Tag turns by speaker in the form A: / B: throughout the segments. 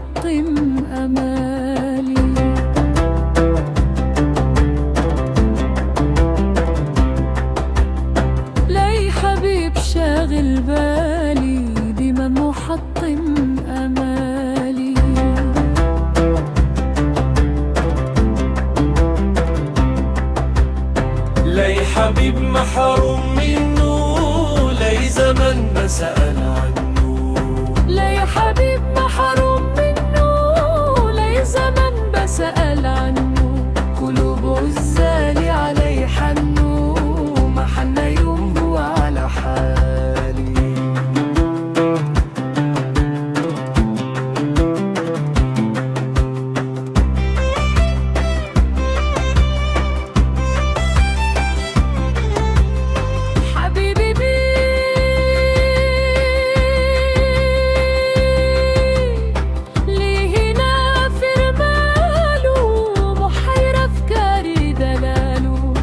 A: محطم أمالي. لي حبيب شاغل بالي ديما محطم أمالي.
B: لي حبيب محروم منه، لي زمن ما سأل عنه.
A: لي حبيب محروم منه، لي زمن بسأل عنه. قلوب عزالي علي حنو، ما حن يوم هو على حالي. حبيبي ليه نافر ماله، محير أفكاري دلاله.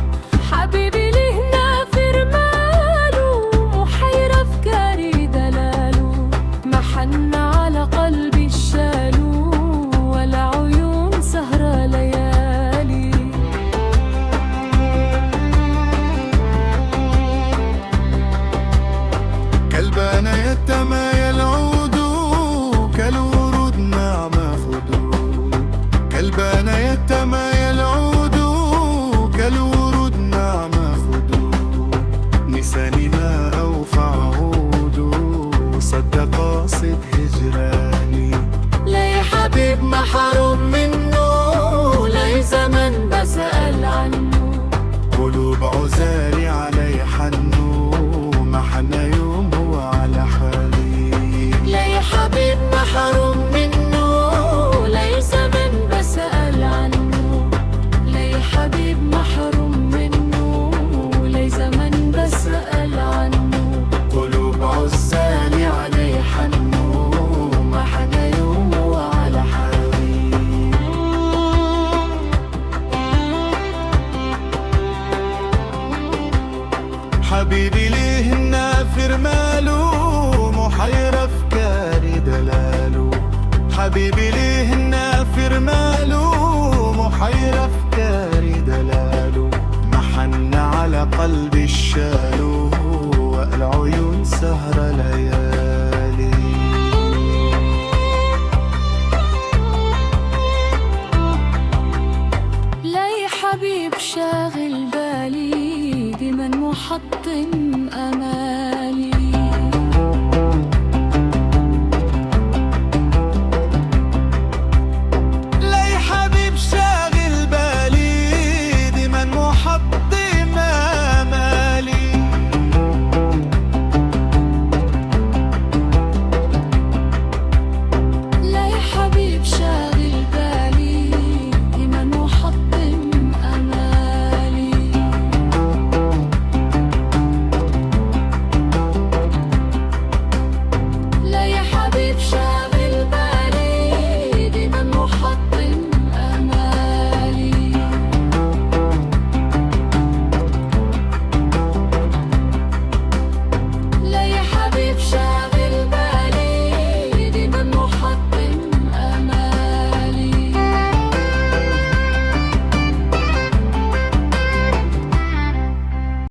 A: حبيبي ليه نافر ماله، محير أفكاري دلاله. ما حن على قلبي الشالو، ولا عيون سهرة ليالي.
C: كالبان يتمايل عود كالورود نعم خدود. كالبان يتمايل عود كالورود نعم خدود. نساني ما أوفى عهود، صدق قاصد هجراني.
A: لي حبيب محروم منه، لي زمن بسأل عنه.
C: قلوب عزالي علي حنو، ما حن يوم هو على حالي.
A: لي حبيب محروم منه، لي زمن بسأل عنه. لي حبيب محروم منه، لي زمن بسأل عنه.
C: قلوب عزالي علي حنو،
A: ما حن يوم هو على حالي.
C: حبيبي ليه النافر ماله، محير أفكاري دلاله. حبيبي ليه النافر ماله، محير أفكاري دلاله. محن على قلبي الشالو، والعيون سهرة ليالي.